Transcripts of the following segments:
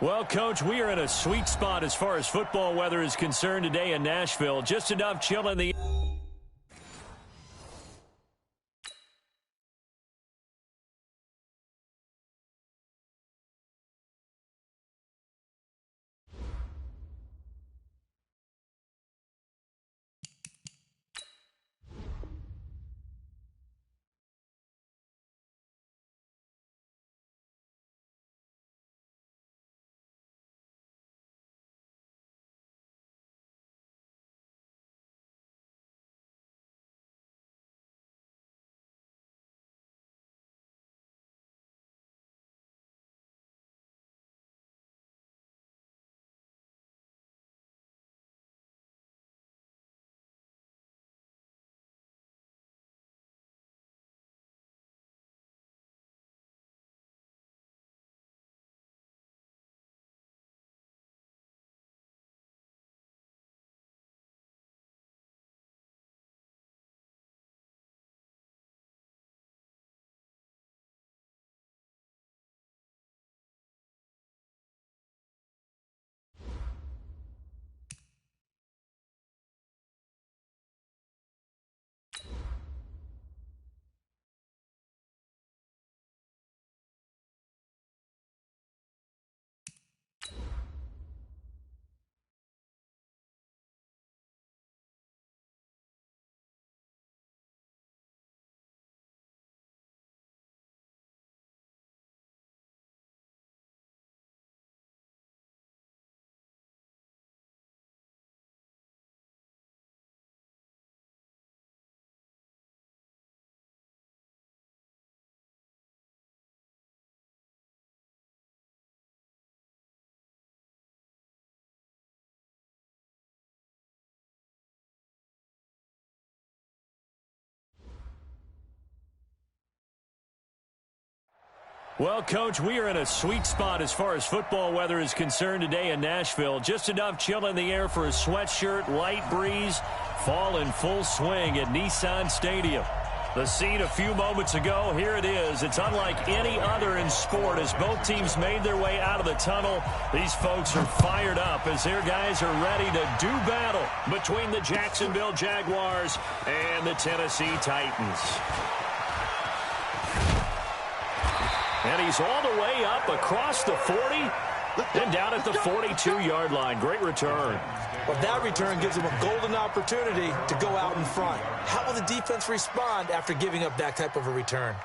Well, Coach, we are in a sweet spot as far as football weather is concerned today in Nashville. Just enough chill in the... Well, Coach, we are in a sweet spot as far as football weather is concerned today in Nashville. Just enough chill in the air for a sweatshirt, light breeze, fall in full swing at Nissan Stadium. The scene a few moments ago, here it is. It's unlike any other in sport as both teams made their way out of the tunnel. These folks are fired up as their guys are ready to do battle between the Jacksonville Jaguars and the Tennessee Titans. And he's all the way up across the 40 and down at the 42-yard line. Great return. Well, that return gives him a golden opportunity to go out in front. How will the defense respond after giving up that type of a return?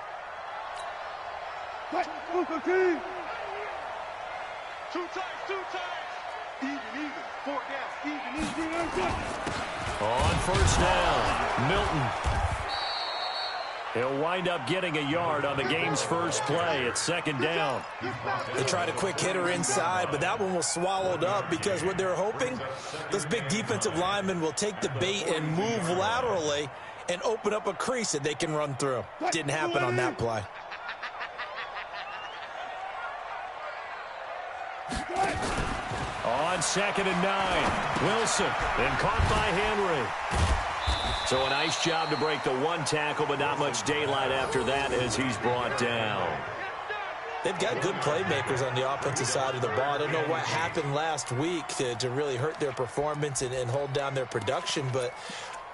Two times. Even. Four down. Even. On first down, Milton. He'll wind up getting a yard on the game's first play. It's second down. They tried a quick hitter inside, but that one was swallowed up because what they're hoping, those big defensive linemen will take the bait and move laterally and open up a crease that they can run through. Didn't happen on that play. On 2nd and 9, Wilson, and caught by Henry. So a nice job to break the one tackle, but not much daylight after that as he's brought down. They've got good playmakers on the offensive side of the ball. I don't know what happened last week to really hurt their performance and hold down their production, but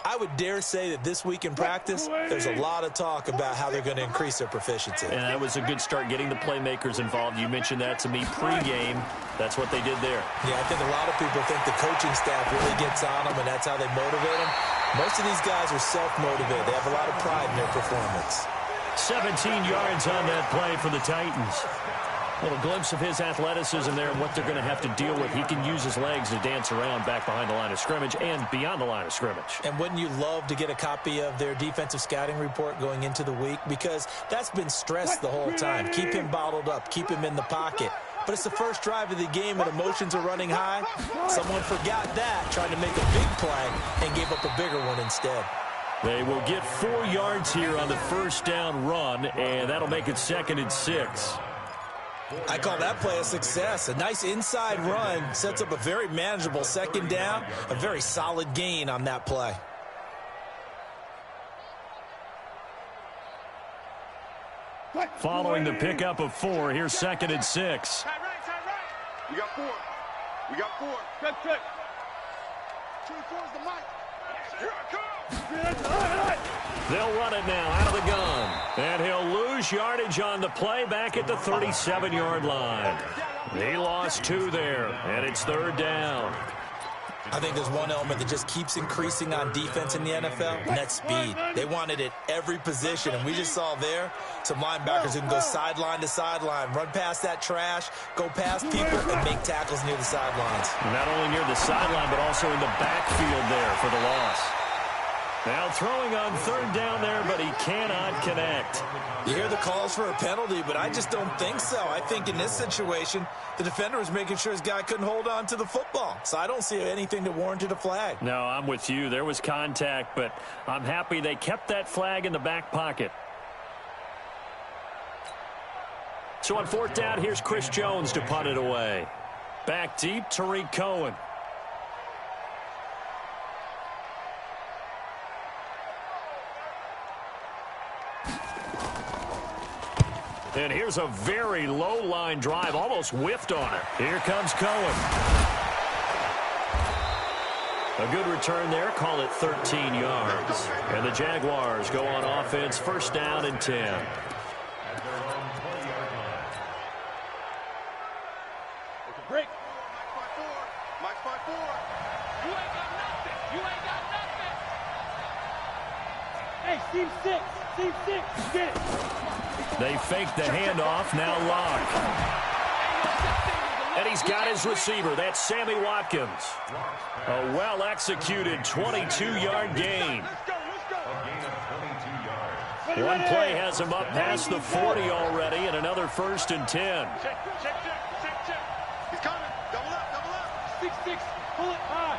I would dare say that this week in practice, there's a lot of talk about how they're going to increase their proficiency. And that was a good start getting the playmakers involved. You mentioned that to me pregame. That's what they did there. Yeah, I think a lot of people think the coaching staff really gets on them, and that's how they motivate them. Most of these guys are self-motivated. They have a lot of pride in their performance. 17 yards on that play for the Titans. A little glimpse of his athleticism there and what they're going to have to deal with. He can use his legs to dance around back behind the line of scrimmage and beyond the line of scrimmage. And wouldn't you love to get a copy of their defensive scouting report going into the week? Because that's been stressed the whole time. Keep him bottled up. Keep him in the pocket. But it's the first drive of the game and emotions are running high. Someone forgot that, trying to make a big play and gave up a bigger one instead. They will get 4 yards here on the first down run, and that'll make it 2nd and 6. I call that play a success. A nice inside run sets up a very manageable second down, a very solid gain on that play. Following the pickup of 4, here's 2nd and 6. We got 4. We got 4. Check. 24 is the mic. Here I come. They'll run it now out of the gun. And he'll lose yardage on the play back at the 37-yard line. He lost 2 there, and it's 3rd down. I think there's one element that just keeps increasing on defense in the NFL, and that's speed. They want it at every position, and we just saw there some linebackers who can go sideline to sideline, run past that trash, go past people, and make tackles near the sidelines. Not only near the sideline, but also in the backfield there for the loss. Now throwing on 3rd down there, but he cannot connect. You hear the calls for a penalty, but I just don't think so. I think in this situation, the defender was making sure his guy couldn't hold on to the football. So I don't see anything that warranted a flag. No, I'm with you. There was contact, but I'm happy they kept that flag in the back pocket. So on 4th down, here's Chris Jones to punt it away. Back deep, Tariq Cohen. And here's a very low line drive, almost whiffed on it. Here comes Cohen. A good return there, call it 13 yards. And the Jaguars go on offense, 1st down and 10. Break. Mike 5-4. You ain't got nothing. You ain't got nothing. Hey, team 6. Team 6. Get it. They fake the handoff, now Locke. And he's got his receiver. That's Sammy Watkins. A well-executed 22-yard gain. One play has him up past the 40 already, and another 1st and 10. Check. He's coming. Double up. 6-6. Pull it high.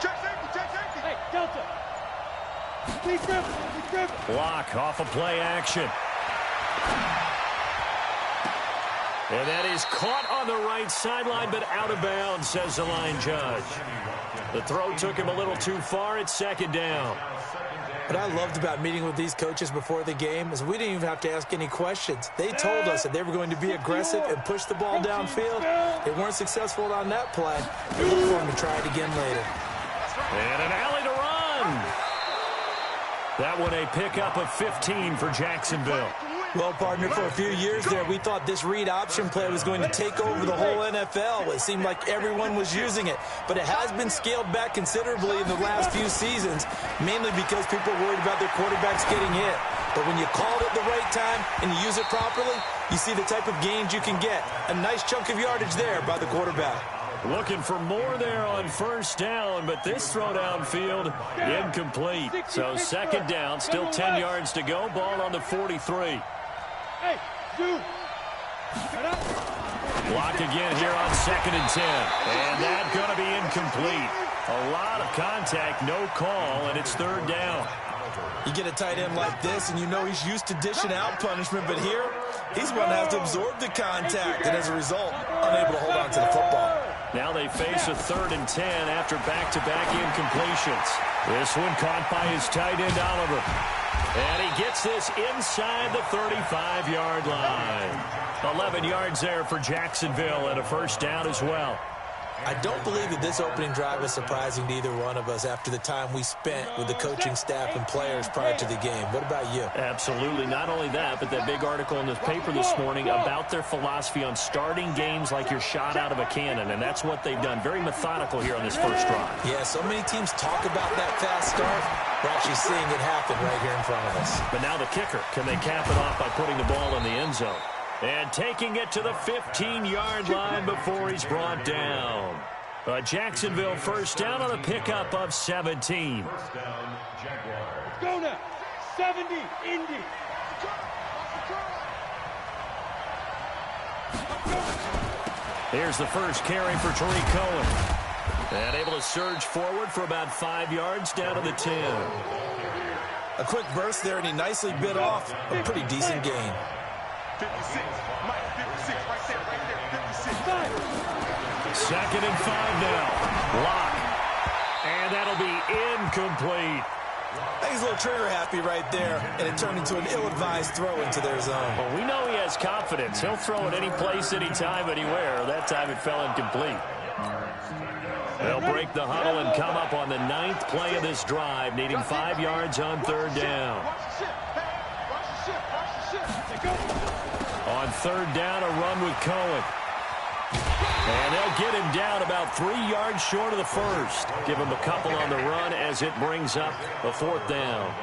Check safety. Hey, Delta. Block off of play action. And that is caught on the right sideline, but out of bounds, says the line judge. The throw took him a little too far. It's 2nd down. What I loved about meeting with these coaches before the game is we didn't even have to ask any questions. They told us that they were going to be aggressive and push the ball downfield. They weren't successful on that play. They look for them to try it again later. And an alley to run. That one a pickup of 15 for Jacksonville. Well, partner, for a few years there, we thought this read option play was going to take over the whole NFL. It seemed like everyone was using it. But it has been scaled back considerably in the last few seasons, mainly because people are worried about their quarterbacks getting hit. But when you call it at the right time and you use it properly, you see the type of gains you can get. A nice chunk of yardage there by the quarterback. Looking for more there on 1st down, but this throw downfield incomplete. So 2nd down, still 10 yards to go. Ball on the 43. Hey, dude. Block again here on 2nd and 10. And that's going to be incomplete. A lot of contact, no call, and it's 3rd down. You get a tight end like this, and you know he's used to dishing out punishment, but here, he's going to have to absorb the contact, and as a result, unable to hold on to the football. Now they face a 3rd and 10 after back-to-back incompletions. This one caught by his tight end, Oliver. And he gets this inside the 35-yard line. 11 yards there for Jacksonville and a 1st down as well. I don't believe that this opening drive is surprising to either one of us after the time we spent with the coaching staff and players prior to the game. What about you? Absolutely. Not only that, but that big article in the paper this morning about their philosophy on starting games like you're shot out of a cannon, and that's what they've done. Very methodical here on this 1st drive. Yeah, so many teams talk about that fast start. We're actually seeing it happen right here in front of us. But now the kicker. Can they cap it off by putting the ball in the end zone? And taking it to the 15-yard line before he's brought down. A Jacksonville 1st down on a pickup of 17. 1st down, Jaguars. Go now. 70, Indy. Here's the first carry for Tariq Cohen. And able to surge forward for about 5 yards down to the 10. A quick burst there, and he nicely bit off a pretty decent gain. 56. Mike, 56. Right there. 56. 2nd and 5 now. Lock. And that'll be incomplete. think he's a little trigger happy right there, and it turned into an ill-advised throw into their zone. Well, we know he has confidence. He'll throw it any place, anytime, anywhere. That time it fell incomplete. They'll break the huddle and come up on the 9th play of this drive, needing 5 yards on 3rd down. On 3rd down, a run with Cohen. And they'll get him down about 3 yards short of the first. Give him a couple on the run as it brings up a 4th down.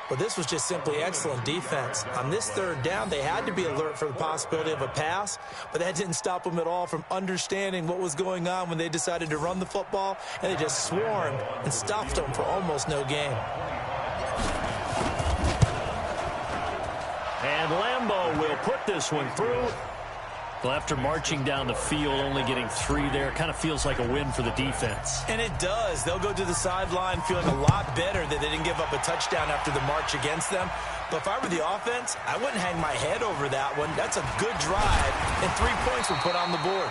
Well, this was just simply excellent defense. On this 3rd down, they had to be alert for the possibility of a pass, but that didn't stop them at all from understanding what was going on when they decided to run the football, and they just swarmed and stuffed them for almost no gain. And Lambeau will put this one through. Well, after marching down the field, only getting 3 there, kind of feels like a win for the defense. And it does. They'll go to the sideline feeling a lot better that they didn't give up a touchdown after the march against them. But if I were the offense, I wouldn't hang my head over that one. That's a good drive, and 3 points were put on the board.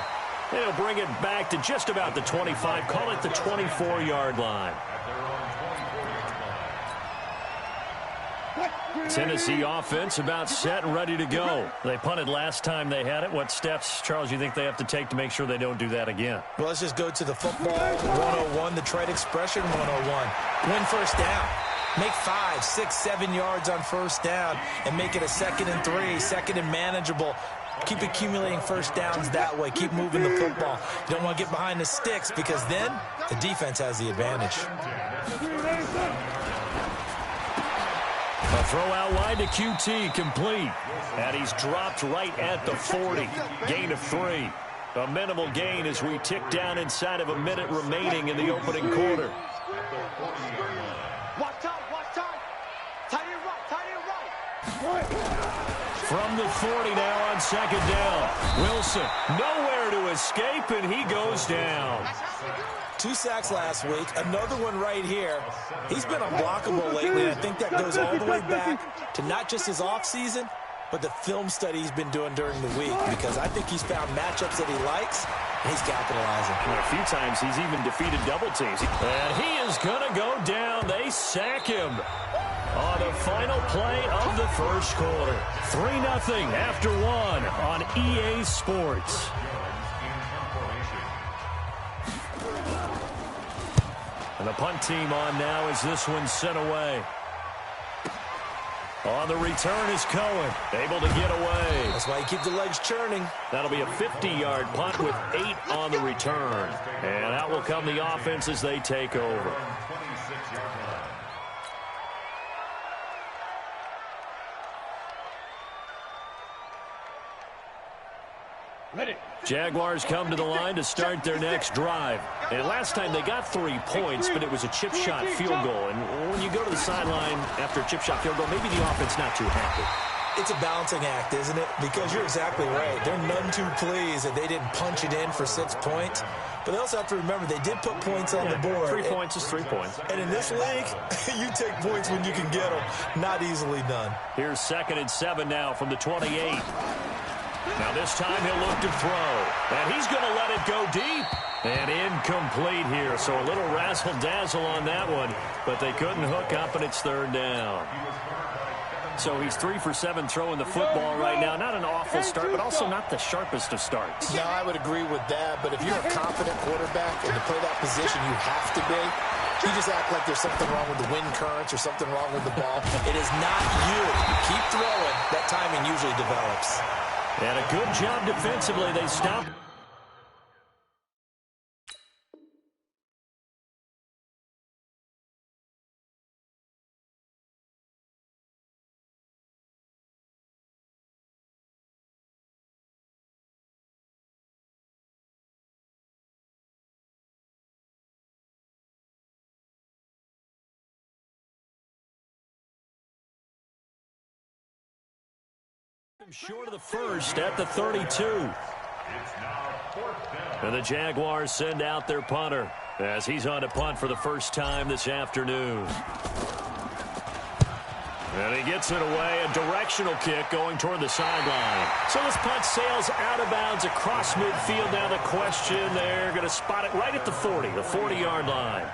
They'll bring it back to just about the 25, call it the 24-yard line. Tennessee offense about set and ready to go. They punted last time they had it. What steps, Charles, you think they have to take to make sure they don't do that again? Well, let's just go to the football 101, the trade expression 101. Win first down. Make 5, 6, 7 yards on first down and make it a 2nd and 3, 2nd and manageable. Keep accumulating first downs that way. Keep moving the football. You don't want to get behind the sticks because then the defense has the advantage. A throw out wide to QT, complete. And he's dropped right at the 40. Gain of 3. A minimal gain as we tick down inside of a minute remaining in the opening quarter. Watch time. Tight end right. From the 40 now on 2nd down. Wilson, nowhere to escape, and he goes down. 2 sacks last week, another one right here. He's been unblockable lately, and I think that goes all the way back to not just his offseason, but the film study he's been doing during the week, because I think he's found matchups that he likes, and he's capitalizing. And a few times he's even defeated double teams. And he is going to go down. They sack him on the final play of the first quarter. 3-0 after 1 on EA Sports. And the punt team on now as this one's sent away. On the return is Cohen, able to get away. That's why you keep the legs churning. That'll be a 50-yard punt with 8 on the return. And out will come the offense as they take over. Jaguars come to the line to start their next drive. And last time they got 3 points, but it was a chip shot field goal. And when you go to the sideline after a chip shot field goal, maybe the offense not too happy. It's a balancing act, isn't it? Because you're exactly right. They're none too pleased that they didn't punch it in for 6 points. But they also have to remember they did put points on the board. 3 points is 3 points. And in this league, you take points when you can get them. Not easily done. Here's 2nd and 7 now from the 28. Now this time he'll look to throw. And he's going to let it go deep. And incomplete here. So a little razzle-dazzle on that one. But they couldn't hook up, and it's 3rd down. So he's 3 for 7 throwing the football right now. Not an awful start, but also not the sharpest of starts. No, I would agree with that. But if you're a confident quarterback and to play that position, you have to be. You just act like there's something wrong with the wind currents or something wrong with the ball. It is not you. Keep throwing. That timing usually develops. And a good job defensively. They stop. Short of the first at the 32. And the Jaguars send out their punter as he's on to punt for the first time this afternoon. And he gets it away, a directional kick going toward the sideline. So this punt sails out of bounds across midfield. Now the question, they're going to spot it right at the 40, the 40-yard line.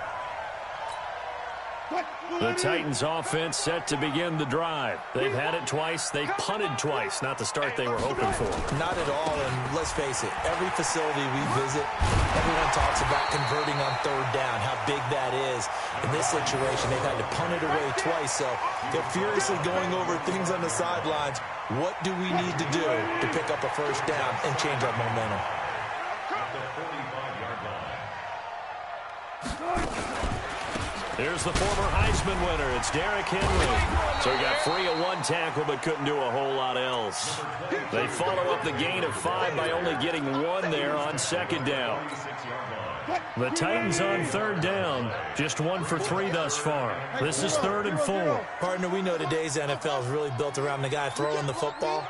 The Titans offense set to begin the drive. They've had it twice. They've punted twice. Not the start they were hoping for. Not at all, and let's face it, every facility we visit, everyone talks about converting on third down, how big that is. In this situation, they've had to punt it away twice, so they're furiously going over things on the sidelines. What do we need to do to pick up a first down and change our momentum? Here's the former Heisman winner. It's Derrick Henry. So he got free of one tackle but couldn't do a whole lot else. They follow up the gain of 5 by only getting 1 there on second down. The Titans on third down, just 1 for 3 thus far. This is 3rd and 4. Partner, we know today's NFL is really built around the guy throwing the football.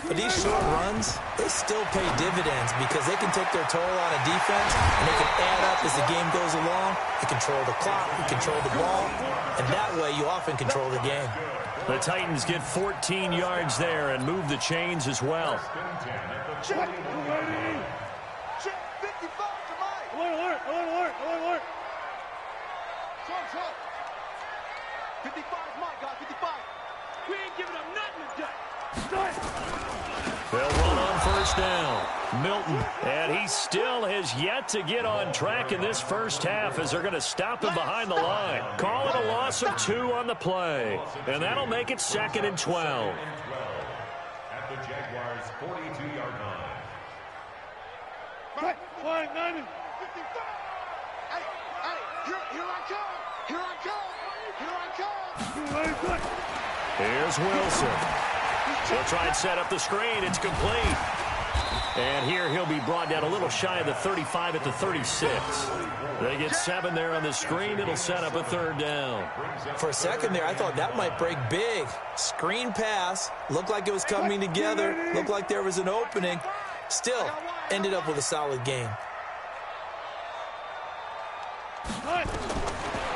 But these short runs, they still pay dividends because they can take their toll on a defense and they can add up as the game goes along. They control the clock, they control the ball, and that way you often control the game. The Titans get 14 yards there and move the chains as well. Check. 55 to Mike. Alert. Short. 55 Mike, guys, 55. We ain't giving up nothing today. They'll run on first down. Milton, and he still has yet to get on track in this first half as they're going to stop him behind the line. Call it a loss of 2 on the play, and that'll make it 2nd and 12. At the Jaguars' 42-yard line. Right, 55. Hey, here I come. Here's Wilson. He'll try and set up the screen. It's complete. And here he'll be brought down a little shy of the 35 at the 36. They get 7 there on the screen. It'll set up a 3rd down. For a second there, I thought that might break big. Screen pass. Looked like it was coming together. Looked like there was an opening. Still, ended up with a solid game.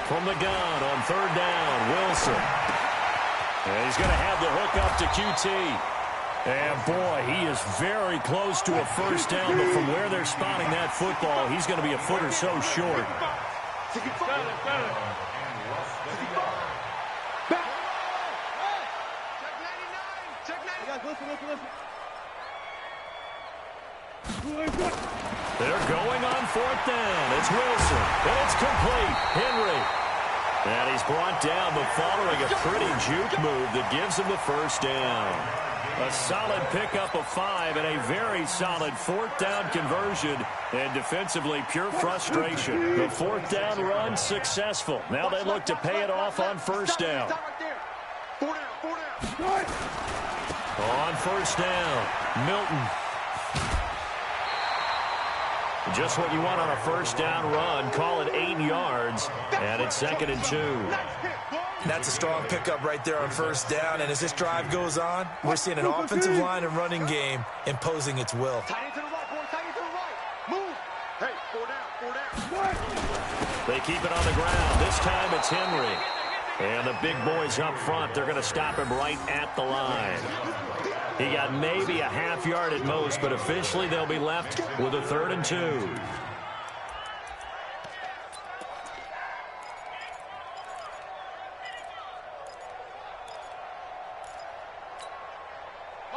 From the gun on 3rd down, Wilson. And he's going to have the hook up to QT. And, boy, he is very close to a first down, but from where they're spotting that football, he's going to be a foot or so short. They're going on 4th down. It's Wilson, and it's complete. Henry. And he's brought down, but following a pretty juke move that gives him the first down. A solid pickup of 5 and a very solid 4th down conversion. And defensively, pure frustration. The 4th down run successful. Now they look to pay it off on first down. On first down, Milton. Just what you want on a first down run. Call it 8 yards, and it's 2nd and 2. That's a strong pickup right there on first down, and as this drive goes on, we're seeing an offensive line and running game imposing its will. Move. Hey, 4 down. They keep it on the ground. This time it's Henry. And the big boys up front, they're going to stop him right at the line. He got maybe a half yard at most, but officially they'll be left with a 3rd and 2.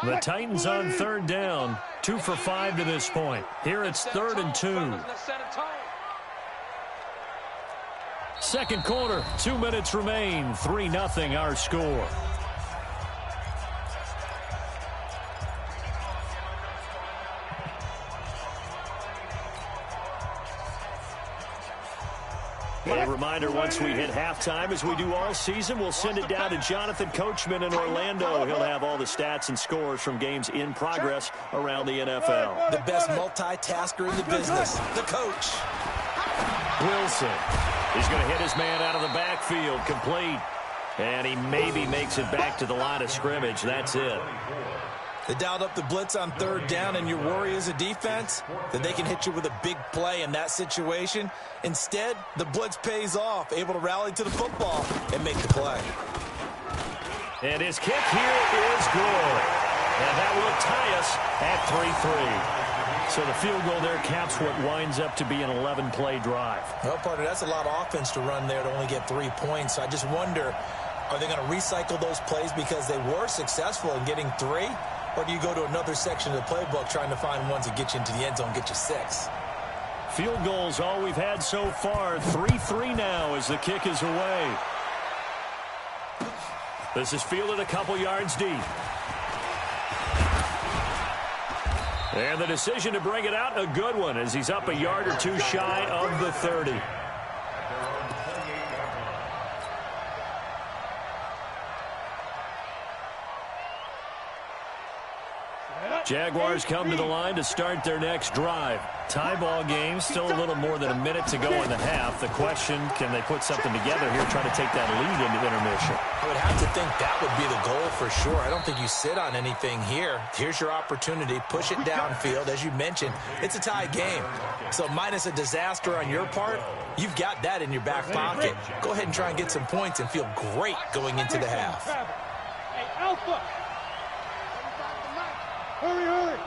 The Titans on 3rd down, 2 for 5 to this point. Here it's 3rd and 2. Second quarter, 2 minutes remain, 3-0 our score. A reminder, once we hit halftime, as we do all season, we'll send it down to Jonathan Coachman in Orlando. He'll have all the stats and scores from games in progress around the NFL. The best multitasker in the business, the coach. Wilson. He's going to hit his man out of the backfield, complete. And he maybe makes it back to the line of scrimmage. That's it. They dialed up the blitz on 3rd down, and your worry as a defense that they can hit you with a big play in that situation. Instead, the blitz pays off, able to rally to the football and make the play. And his kick here is good. And that will tie us at 3-3. So the field goal there caps what winds up to be an 11-play drive. Well, partner, that's a lot of offense to run there to only get 3 points. I just wonder, are they going to recycle those plays because they were successful in getting 3? Or do you go to another section of the playbook trying to find ones that get you into the end zone, get you 6? Field goals all we've had so far. 3-3 now as the kick is away. This is fielded a couple yards deep. And the decision to bring it out, a good one, as he's up a yard or 2 shy of the 30. Jaguars come to the line to start their next drive. Tie ball game, still a little more than a minute to go in the half. The question, can they put something together here, try to take that lead into intermission? I would have to think that would be the goal for sure. I don't think you sit on anything here. Here's your opportunity. Push it downfield. As you mentioned, it's a tie game. So minus a disaster on your part, you've got that in your back pocket. Go ahead and try and get some points and feel great going into the half. Hey, Alpha! Hurry, hurry!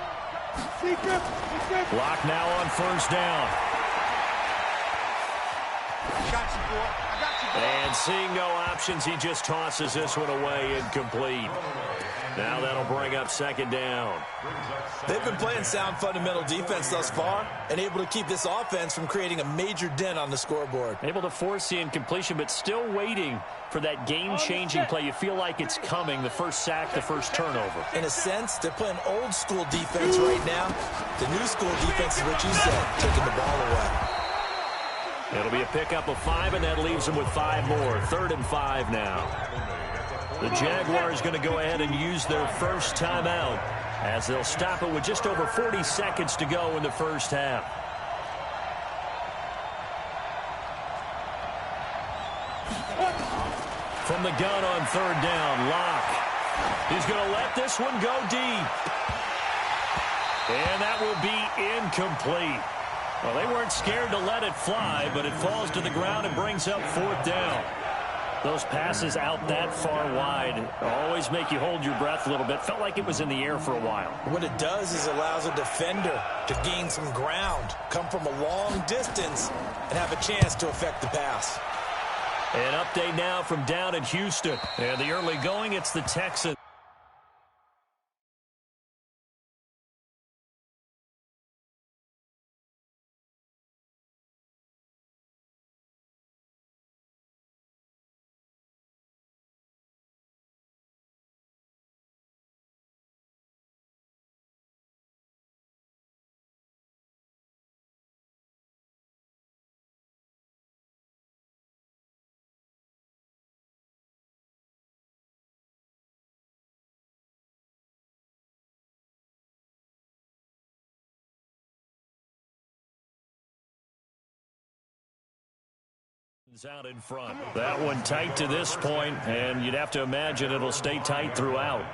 Secret! Block now on first down. I got you, boy. I got you, boy. And seeing no options, he just tosses this one away, incomplete. Now that'll bring up second down. They've been playing sound fundamental defense thus far and able to keep this offense from creating a major dent on the scoreboard. Able to force the incompletion, but still waiting for that game-changing play. You feel like it's coming, the first sack, the first turnover. In a sense, they're playing old-school defense right now. The new-school defense is what you said, taking the ball away. It'll be a pickup of 5, and that leaves them with 5 more. 3rd and 5 now. The Jaguars going to go ahead and use their first timeout as they'll stop it with just over 40 seconds to go in the first half. From the gun on 3rd down, Locke. He's going to let this one go deep. And that will be incomplete. Well, they weren't scared to let it fly, but it falls to the ground and brings up 4th down. Those passes out that far wide always make you hold your breath a little bit. Felt like it was in the air for a while. What it does is allows a defender to gain some ground, come from a long distance, and have a chance to affect the pass. An update now from down in Houston. And the early going, it's the Texans. Out in front. That one tight to this point, and you'd have to imagine it'll stay tight throughout.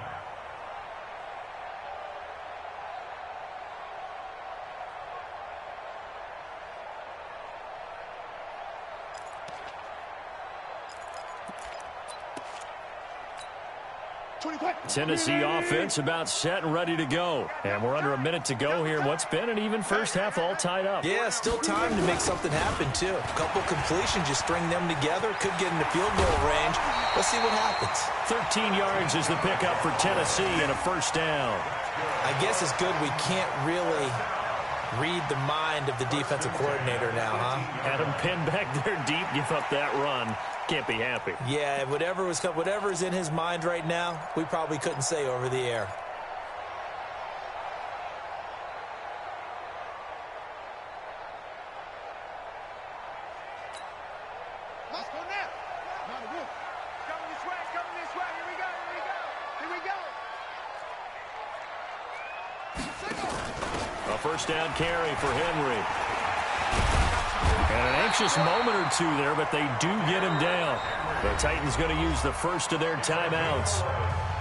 Tennessee offense about set and ready to go. And we're under a minute to go here in what's been an even first half, all tied up. Yeah, still time to make something happen, too. A couple completions, you string them together, could get into field goal range. Let's see what happens. 13 yards is the pickup for Tennessee and a first down. I guess it's good we can't really read the mind of the defensive coordinator now, huh? Had him pinned back there deep, give up that run. Can't be happy. Yeah, whatever is in his mind right now, we probably couldn't say over the air. Let's go now. Coming this way, coming this way. Here we go, here we go. Here we go. A first down carry for Henry. And an anxious moment or two there, but they do get him down. The Titans going to use the first of their timeouts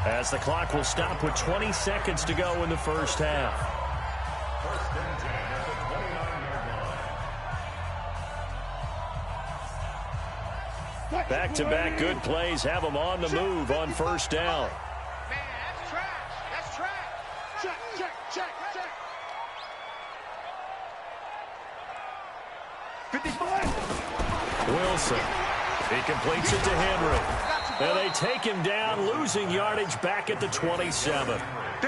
as the clock will stop with 20 seconds to go in the first half. Back-to-back good plays have them on the move on first down. Man, that's trash. That's trash. Check, check, check, check. Wilson. He completes it to Henry. And they take him down, losing yardage back at the 27.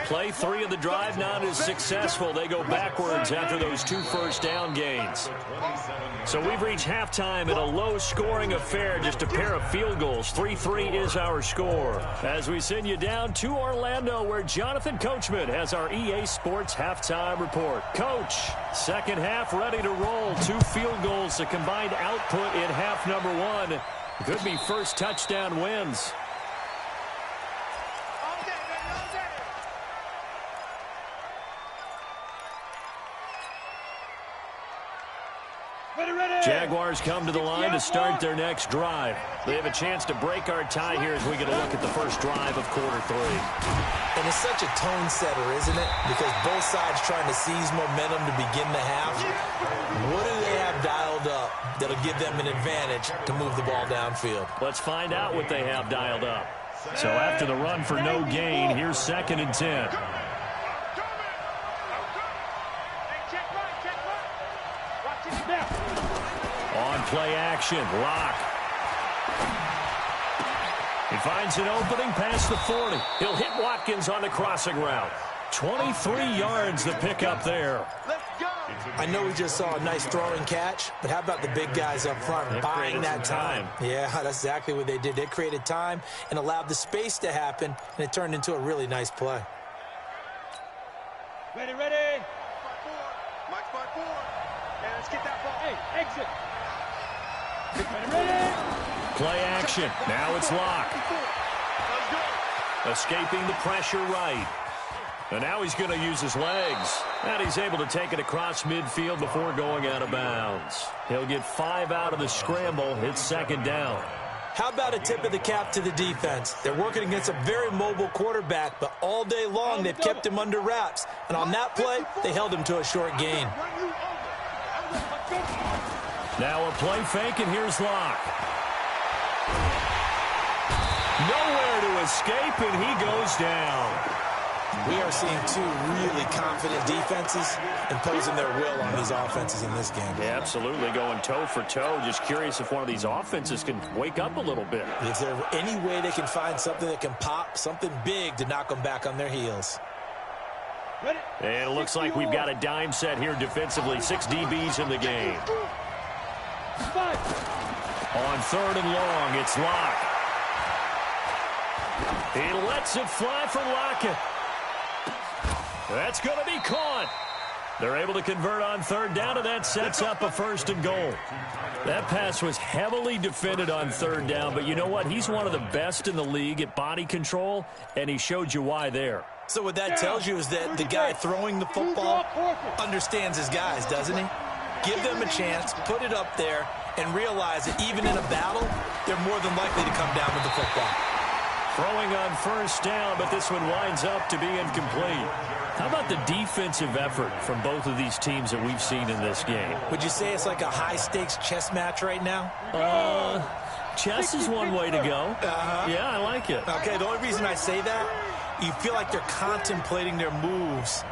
Play 3 of the drive not as successful. They go backwards after those 2 first-down gains. So we've reached halftime in a low-scoring affair, just a pair of field goals. 3-3 is our score. As we send you down to Orlando, where Jonathan Coachman has our EA Sports halftime report. Coach, second half ready to roll. 2 field goals, the combined output in half number 1. Could be first touchdown wins. Jaguars come to the line to start their next drive. They have a chance to break our tie here as we get a look at the first drive of quarter 3. And it's such a tone setter, isn't it? Because both sides trying to seize momentum to begin the half. What do they have dialed up that'll give them an advantage to move the ball downfield? Let's find out what they have dialed up. So after the run for no gain, here's 2nd and 10. On play action, Locke. He finds an opening past the 40. He'll hit Watkins on the crossing route. 23 yards the pickup there. I know we just saw a nice throwing catch, but how about the big guys up front buying that time? Yeah, that's exactly what they did. They created time and allowed the space to happen, and it turned into a really nice play. Ready. Mike's by 4. And let's get that ball. Hey, exit. Ready. Play action. Now it's Locke. Escaping the pressure right. And now he's going to use his legs. And he's able to take it across midfield before going out of bounds. He'll get 5 out of the scramble. It's 2nd down. How about a tip of the cap to the defense? They're working against a very mobile quarterback, but all day long they've kept him under wraps. And on that play, they held him to a short gain. Now a play fake, and here's Locke. Nowhere to escape, and he goes down. We are seeing 2 really confident defenses imposing their will on these offenses in this game. Yeah, absolutely, going toe for toe. Just curious if one of these offenses can wake up a little bit. Is there any way they can find something that can pop, something big to knock them back on their heels? And it looks like we've got a dime set here defensively. 6 DBs in the game. On 3rd and long, it's Locke. He lets it fly for Lockett. That's going to be caught. They're able to convert on 3rd down, and that sets up a 1st and goal. That pass was heavily defended on 3rd down, but you know what? He's one of the best in the league at body control, and he showed you why there. So what that tells you is that the guy throwing the football understands his guys, doesn't he? Give them a chance, put it up there, and realize that even in a battle, they're more than likely to come down with the football. Throwing on 1st down, but this one winds up to be incomplete. How about the defensive effort from both of these teams that we've seen in this game? Would you say it's like a high-stakes chess match right now? Chess is one way to go. Yeah, I like it. Okay, the only reason I say that, you feel like they're contemplating their moves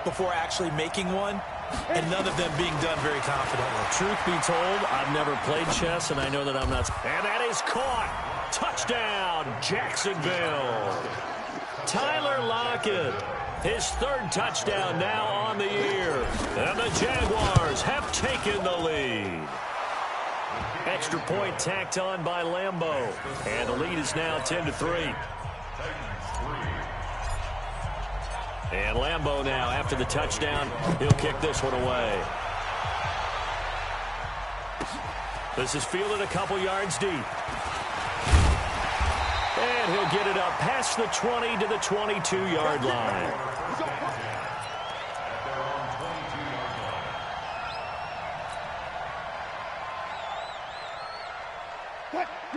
before actually making one, and none of them being done very confidently. Truth be told, I've never played chess, and I know that I'm not. And that is caught. Touchdown, Jacksonville. Tyler Lockett, his 3rd touchdown now on the year. And the Jaguars have taken the lead. Extra point tacked on by Lambeau. And the lead is now 10-3. And Lambeau now, after the touchdown, he'll kick this one away. This is fielded a couple yards deep. And he'll get it up past the 20 to the 22-yard line.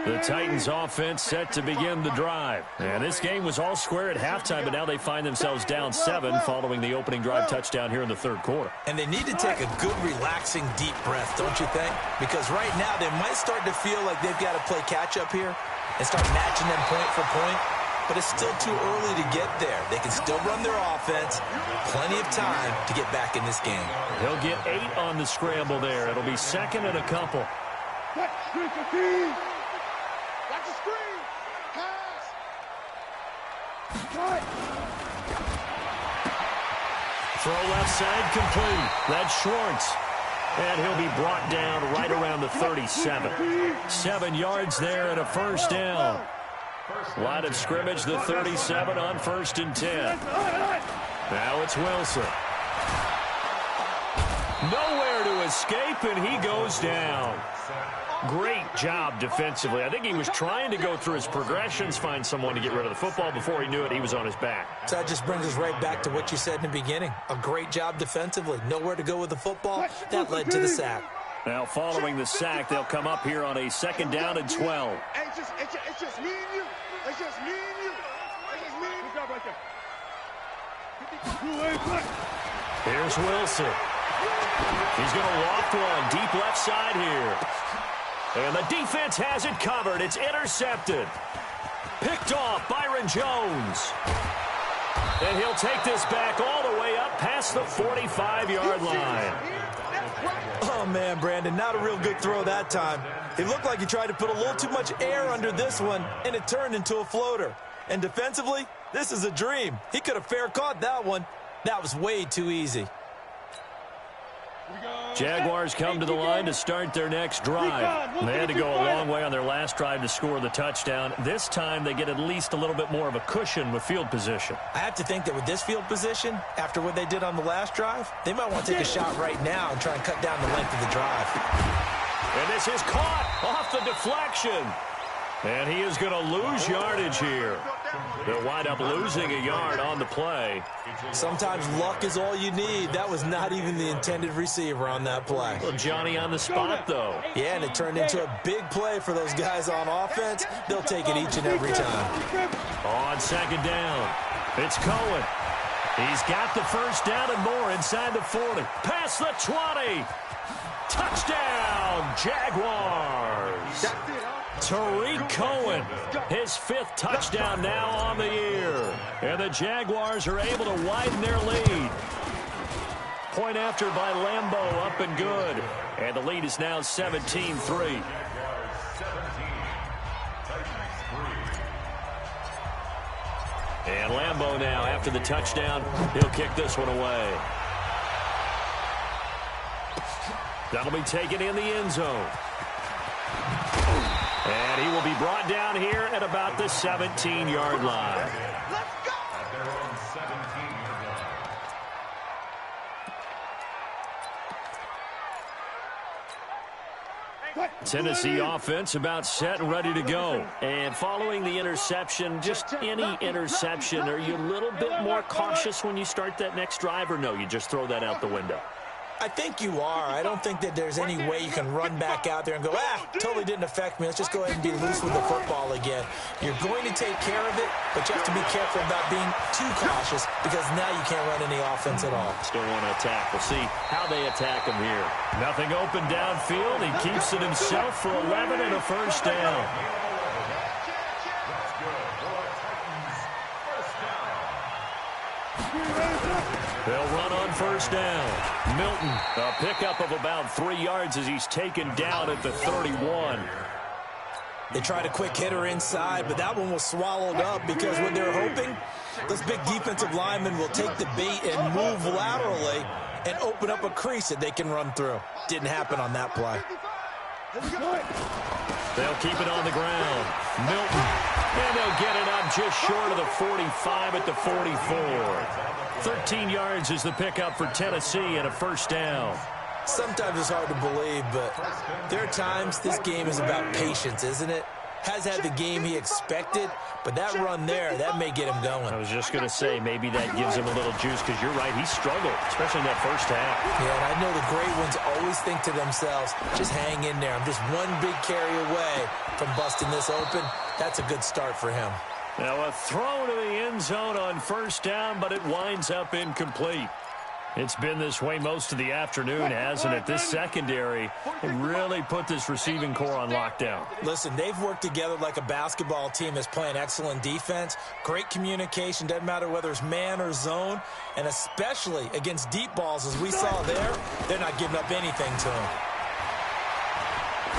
The Titans offense set to begin the drive. And this game was all square at halftime, but now they find themselves down 7 following the opening drive touchdown here in the 3rd quarter. And they need to take a good, relaxing, deep breath, don't you think? Because right now they might start to feel like they've got to play catch-up here and start matching them point for point. but it's still too early to get there. They can still run their offense. Plenty of time to get back in this game. He'll get 8 on the scramble there. It'll be second and a couple. That's a screen. Pass. Cut. Throw left side complete. That's Schwartz. And he'll be brought down right around the 37. 7 yards there and a first down. Line of scrimmage, the 37 on 1st and 10. Now it's Wilson. Nowhere to escape, and he goes down. Great job defensively. I think he was trying to go through his progressions, find someone to get rid of the football. Before he knew it, he was on his back. So that just brings us right back to what you said in the beginning. A great job defensively. Nowhere to go with the football. That led to the sack. Now, following the sack, they'll come up here on a 2nd down and 12. It's just me and you. It's just me and you. It's just me and you. Good job right there. Here's Wilson. He's going to loft one deep left side here. And the defense has it covered. It's intercepted. Picked off Byron Jones. And he'll take this back all the way up past the 45-yard line. Oh, man, Brandon, not a real good throw that time. It looked like he tried to put a little too much air under this one, and it turned into a floater. And defensively, this is a dream. He could have fair caught that one. That was way too easy. Jaguars come to the line to start their next drive. They had to go a long way on their last drive to score the touchdown. This time they get at least a little bit more of a cushion with field position. I have to think that with this field position, after what they did on the last drive, they might want to take a shot right now and try and cut down the length of the drive. And this is caught off the deflection. And he is going to lose yardage here. They'll wind up losing a yard on the play. Sometimes luck is all you need. That was not even the intended receiver on that play. Well, Johnny on the spot, though. Yeah, and it turned into a big play for those guys on offense. They'll take it each and every time. On 2nd down, it's Cohen. He's got the first down and more inside the 40. Past the 20. Touchdown, Jaguars. Tariq Cohen, his 5th touchdown now on the year. And the Jaguars are able to widen their lead. Point after by Lambeau, up and good. And the lead is now 17-3. And Lambeau now, after the touchdown, he'll kick this one away. That'll be taken in the end zone. And he will be brought down here at about the 17-yard line. Let's go. At their own 17-yard line. Tennessee offense about set and ready to go. And following the interception, just any interception, are you a little bit more cautious when you start that next drive, or no, you just throw that out the window? I think you are. I don't think that there's any way you can run back out there and go, totally didn't affect me. Let's just go ahead and be loose with the football again. You're going to take care of it, but you have to be careful about being too cautious because now you can't run any offense at all. Still want to attack. We'll see how they attack him here. Nothing open downfield. He keeps it himself for 11 and a first down. They'll run on first down. Milton, a pickup of about 3 yards as he's taken down at the 31. They tried a quick hitter inside, but that one was swallowed up because what they're hoping, those big defensive linemen will take the bait and move laterally and open up a crease that they can run through. Didn't happen on that play. They'll keep it on the ground. Milton, and they'll get it up just short of the 45 at the 44. 13 yards is the pickup for Tennessee and a first down. Sometimes it's hard to believe, but there are times this game is about patience, isn't it? Has had the game he expected, but that run there, that may get him going. I was just going to say, maybe that gives him a little juice because you're right, he struggled, especially in that first half. Yeah, and I know the great ones always think to themselves, just hang in there. I'm just one big carry away from busting this open. That's a good start for him. Now a throw to the end zone on first down, but it winds up incomplete. It's been this way most of the afternoon, hasn't it? This secondary really put this receiving core on lockdown. Listen, they've worked together like a basketball team that's playing excellent defense. Great communication, doesn't matter whether it's man or zone. And especially against deep balls, as we saw there, they're not giving up anything to them.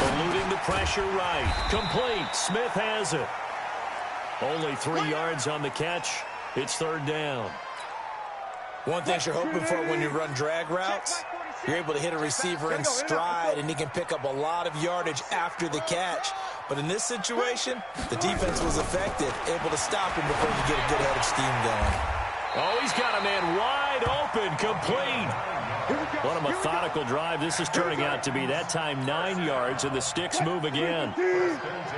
Eluding the pressure right. Complete. Smith has it. Only 3 yards on the catch. It's third down. One thing you're hoping for when you run drag routes, you're able to hit a receiver in stride, and he can pick up a lot of yardage after the catch. But in this situation, the defense was effective, able to stop him before you get a good head of steam going. Oh, he's got a man wide open, complete. What a methodical drive this is turning out to be. That time 9 yards, and the sticks move again.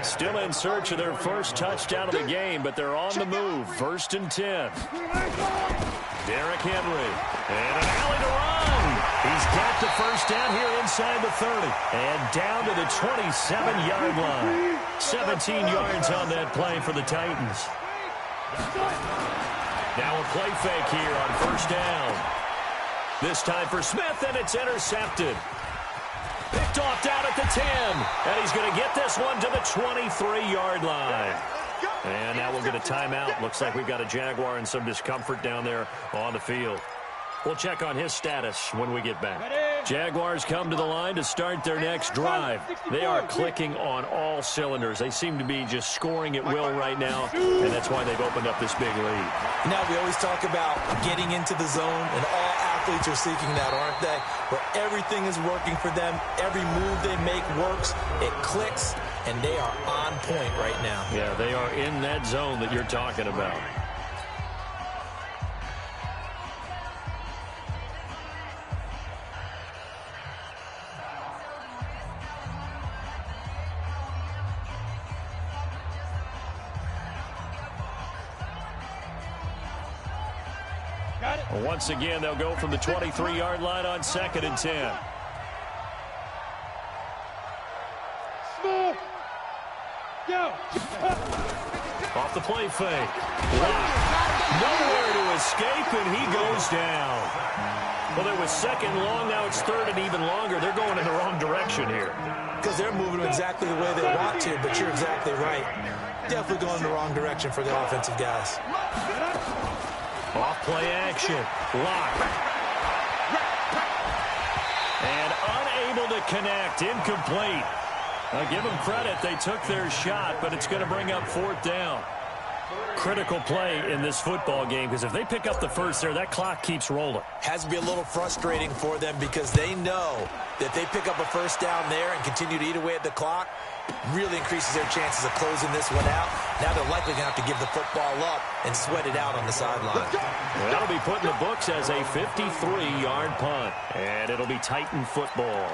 Still in search of their first touchdown of the game, but they're on the move. 1st and 10. Derrick Henry, and an alley to run. He's got the first down here inside the 30, and down to the 27-yard line. 17 yards on that play for the Titans. Now a play fake here on 1st down. This time for Smith, and it's intercepted. Picked off down at the 10, and he's going to get this one to the 23-yard line. And now we'll get a timeout. Looks like we've got a Jaguar in some discomfort down there on the field. We'll check on his status when we get back. Jaguars come to the line to start their next drive. They are clicking on all cylinders. They seem to be just scoring at will right now, and that's why they've opened up this big lead. Now, we always talk about getting into the zone, and all athletes are seeking that, aren't they? Where everything is working for them. Every move they make works. It clicks, and they are on point right now. Yeah, they are in that zone that you're talking about. Once again, they'll go from the 23-yard line on 2nd and 10. Off the play fake. Nowhere to escape, and he goes down. Well, it was 2nd long. Now it's 3rd and even longer. They're going in the wrong direction here. Because they're moving exactly the way they want to, but you're exactly right. Definitely going in the wrong direction for the offensive guys. Off play action. Lock. And unable to connect. Incomplete. Now give them credit. They took their shot, but it's going to bring up 4th down. Critical play in this football game, because if they pick up the first there, that clock keeps rolling. Has to be a little frustrating for them because they know that they pick up a first down there and continue to eat away at the clock, really increases their chances of closing this one out. Now they're likely going to have to give the football up and sweat it out on the sideline. Well, that'll be put in the books as a 53-yard punt, and it'll be Titan football.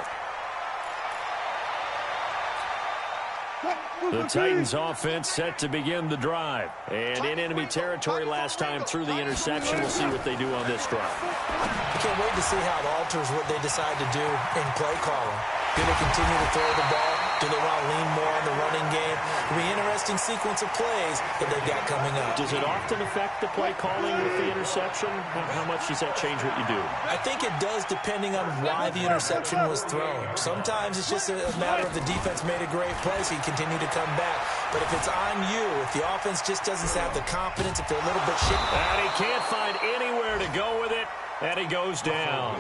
The Titans offense set to begin the drive. And in enemy territory last time through the interception. We'll see what they do on this drive. I can't wait to see how it alters what they decide to do in play calling. Do they continue to throw the ball? Do they want to lean more on the running game? It'll be an interesting sequence of plays that they've got coming up. Does it often affect the play calling with the interception? How much does that change what you do? I think it does, depending on why the interception was thrown. Sometimes it's just a matter of the defense made a great play, so you continue to come back. But if it's on you, if the offense just doesn't have the confidence, if they're a little bit shaky. And he can't find anywhere to go with it, and he goes down.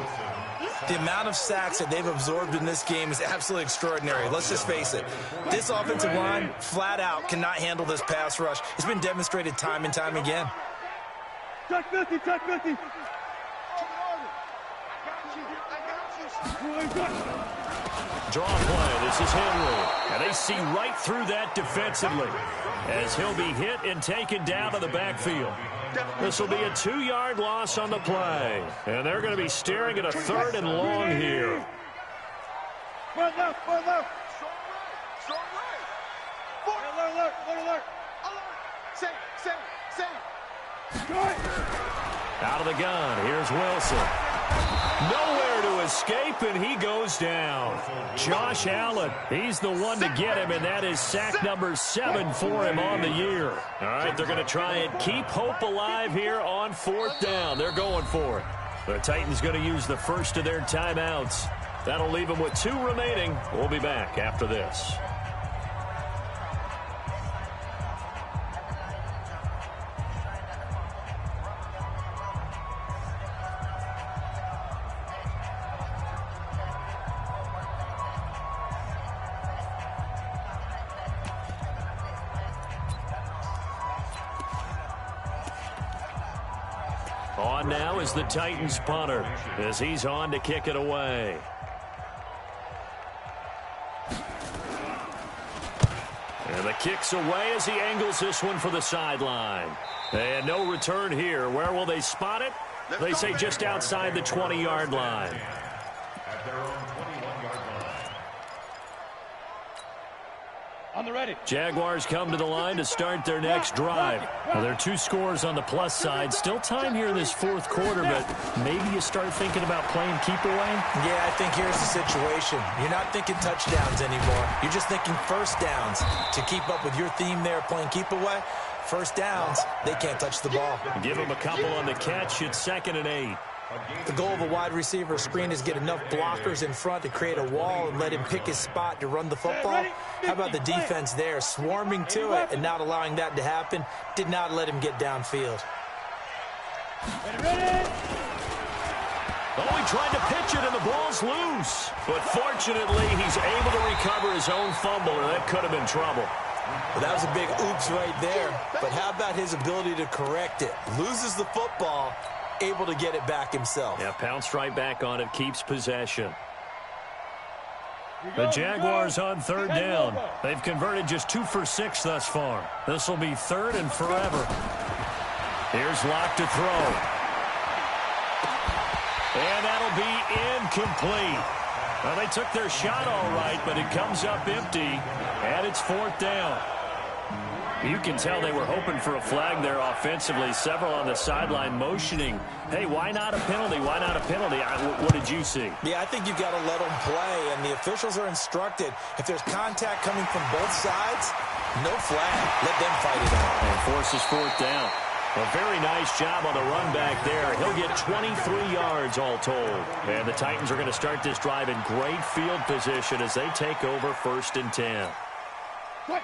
The amount of sacks that they've absorbed in this game is absolutely extraordinary. Let's just face it. This offensive line, flat out, cannot handle this pass rush. It's been demonstrated time and time again. Check 50, check 50. Draw play. This is Henry. And they see right through that defensively as he'll be hit and taken down to the backfield. This will be a 2-yard loss on the play. And they're going to be staring at a 3rd and long here. One left, one left. Strong right. Alert, alert. Save. Out of the gun. Here's Wilson. Nowhere to escape, and he goes down. Josh Allen, he's the one to get him, and that is sack number 7 for him on the year. All right, they're going to try and keep hope alive here on 4th down. They're going for it. The Titans going to use the first of their timeouts. That'll leave them with 2 remaining. We'll be back after this. On now is the Titans punter as he's on to kick it away. And the kick's away as he angles this one for the sideline. And no return here. Where will they spot it? They say just outside the 20-yard line. At their own 21-yard line. On the ready. Jaguars come to the line to start their next drive. Well, there are 2 scores on the plus side. Still time here in this 4th quarter, but maybe you start thinking about playing keep away? Yeah, I think here's the situation. You're not thinking touchdowns anymore. You're just thinking first downs. To keep up with your theme there, playing keep away, first downs, they can't touch the ball. Give them a couple on the catch. It's 2nd and 8. The goal of a wide receiver screen is get enough blockers in front to create a wall and let him pick his spot to run the football. How about the defense there, swarming to it and not allowing that to happen? Did not let him get downfield. Oh, he tried to pitch it and the ball's loose. But fortunately, he's able to recover his own fumble, or that could have been trouble. Well, that was a big oops right there. But how about his ability to correct it? Loses the football, able to get it back himself. Yeah, pounced right back on it, keeps possession. The Jaguars on 3rd down. They've converted just 2 for 6 thus far. This will be 3rd and forever. Here's Locke to throw. And that'll be incomplete. Well, they took their shot all right, but it comes up empty, and it's 4th down. You can tell they were hoping for a flag there offensively. Several on the sideline motioning, hey, why not a penalty? Why not a penalty? What did you see? Yeah, I think you've got to let them play, and the officials are instructed. If there's contact coming from both sides, no flag. Let them fight it out. And forces 4th down. A very nice job on the run back there. He'll get 23 yards all told. And the Titans are going to start this drive in great field position as they take over 1st and 10. Right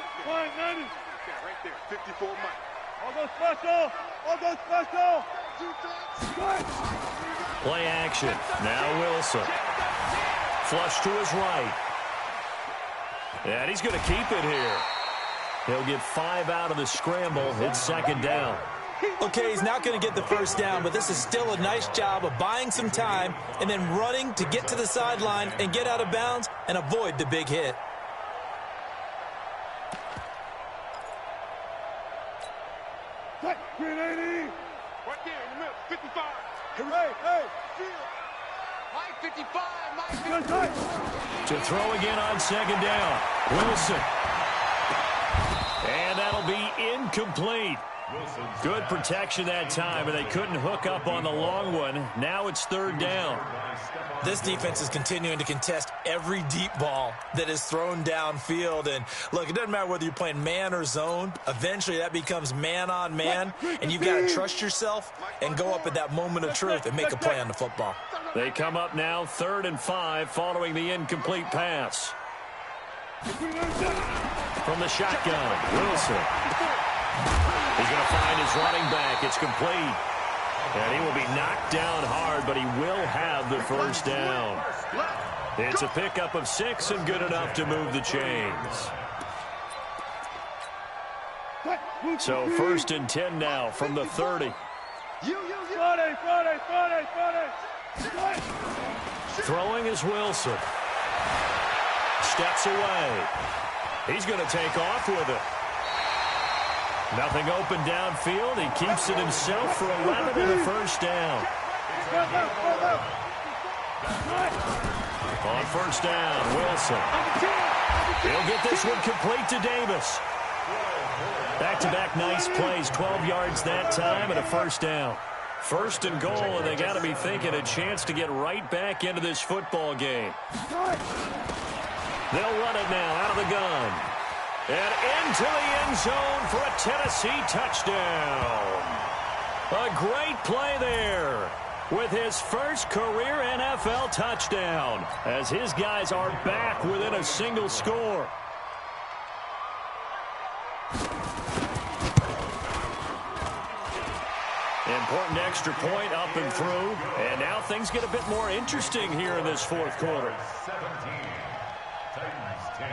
there, 54 Mike. All go special. All go special. Play action. Now Wilson. Flush to his right. And he's going to keep it here. He'll get 5 out of the scramble. It's 2nd down. Okay, he's not going to get the first down, but this is still a nice job of buying some time and then running to get to the sideline and get out of bounds and avoid the big hit. Green 80. Right there in the middle, 55. Hey, field. Mike 55, Mike 55. To throw again on 2nd down. Wilson. And that'll be incomplete. Good protection that time, and they couldn't hook up on the long one. Now it's 3rd down. This defense is continuing to contest every deep ball that is thrown downfield. And, look, it doesn't matter whether you're playing man or zone. Eventually that becomes man on man, and you've got to trust yourself and go up at that moment of truth and make a play on the football. They come up now 3rd and 5 following the incomplete pass. From the shotgun, Wilson. He's going to find his running back. It's complete. And he will be knocked down hard, but he will have the first down. It's a pickup of 6 and good enough to move the chains. So 1st and 10 now from the 30. Throwing is Wilson. Steps away. He's going to take off with it. Nothing open downfield. He keeps it himself for 11 and a first down. On 1st down, Wilson. He'll get this one complete to Davis. Back-to-back nice plays, 12 yards that time and a first down. 1st and goal, and they got to be thinking a chance to get right back into this football game. They'll run it now out of the gun. And into the end zone for a Tennessee touchdown. A great play there. with his first career NFL touchdown, as his guys are back within a single score. Important extra point up and through. And now things get a bit more interesting here in this fourth quarter. 17, Titans 10.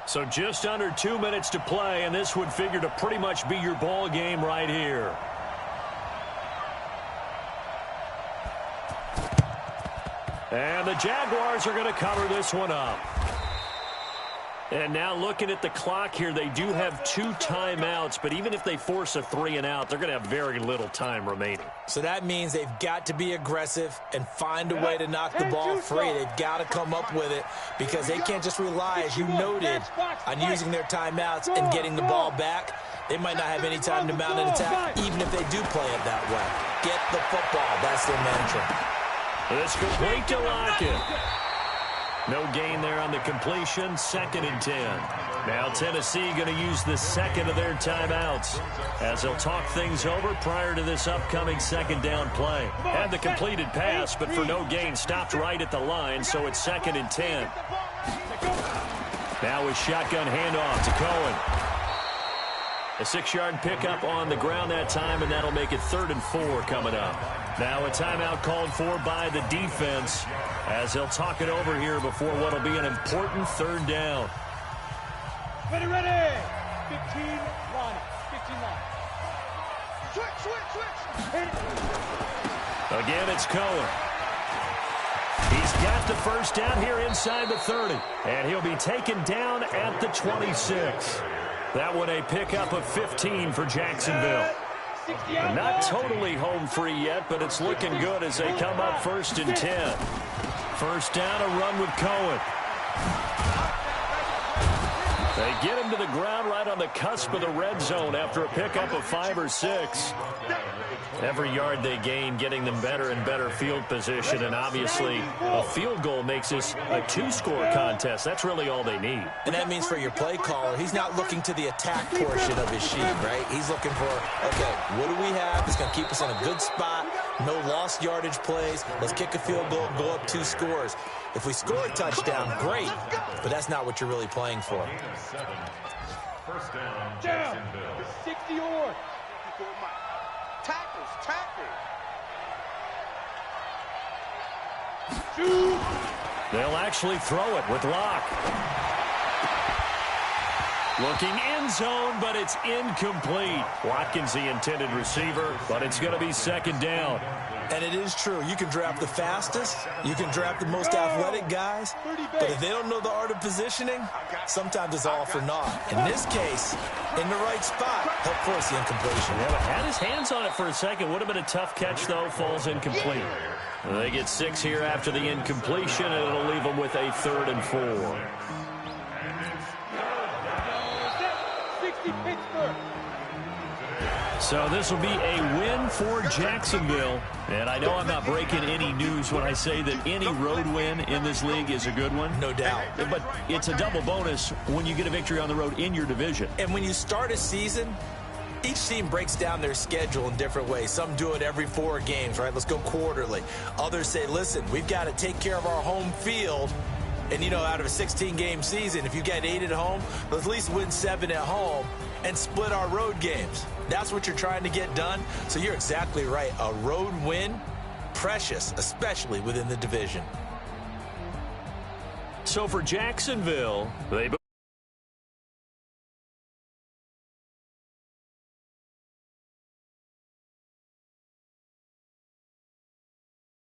So just under 2 minutes to play, and this would figure to pretty much be your ball game right here. And the Jaguars are going to cover this one up. And now looking at the clock here, they do have 2 timeouts, but even if they force a 3-and-out, they're going to have very little time remaining. So that means they've got to be aggressive and find a way to knock the ball free. They've got to come up with it because they can't just rely, as you noted, on using their timeouts and getting the ball back. They might not have any time to mount an attack, even if they do play it that way. Get the football. That's their mantra. This complete to Lockett. No gain there on the completion. 2nd and 10. Now Tennessee going to use the second of their timeouts as they'll talk things over prior to this upcoming 2nd down play. Had the completed pass, but for no gain, stopped right at the line, so it's 2nd and 10. Now with shotgun handoff to Cohen. A 6-yard pickup on the ground that time, and that'll make it 3rd and 4 coming up. Now a timeout called for by the defense as they'll talk it over here before what will be an important 3rd down. Ready. 15 line. 15 line. Switch. Again, it's Cohen. He's got the first down here inside the 30, and he'll be taken down at the 26. That one a pickup of 15 for Jacksonville. Not totally home free yet, but it's looking good as they come up 1st and 10. First down, a run with Cohen. They get him to the ground right on the cusp of the red zone after a pickup of 5 or 6. Every yard they gain, getting them better and better field position, and obviously a field goal makes this a 2-score contest. That's really all they need. And that means for your play caller, he's not looking to the attack portion of his sheet, right? He's looking for, okay, what do we have that's going to keep us in a good spot? No lost yardage plays. Let's kick a field goal and go up 2 scores. If we score a touchdown, great, but that's not what you're really playing for. First down, Jacksonville. 60 or. Tackles. They'll actually throw it with Locke. Looking end zone, but it's incomplete. Watkins the intended receiver, but it's going to be 2nd down. And it is true. You can draft the fastest. You can draft the most athletic guys. But if they don't know the art of positioning, sometimes it's all for naught. In this case, in the right spot, help force the incompletion. Yeah, but had his hands on it for a second. Would have been a tough catch, though. Falls incomplete. They get 6 here after the incompletion, and it'll leave them with a 3rd and 4. 60 Pittsburgh. So this will be a win for Jacksonville. And I know I'm not breaking any news when I say that any road win in this league is a good one. No doubt. But it's a double bonus when you get a victory on the road in your division. And when you start a season, each team breaks down their schedule in different ways. Some do it every 4 games, right? Let's go quarterly. Others say, listen, we've got to take care of our home field. And, you know, out of a 16-game season, if you get 8 at home, let's at least win 7 at home and split our road games. That's what you're trying to get done. So you're exactly right. A road win, precious, especially within the division. So for Jacksonville, they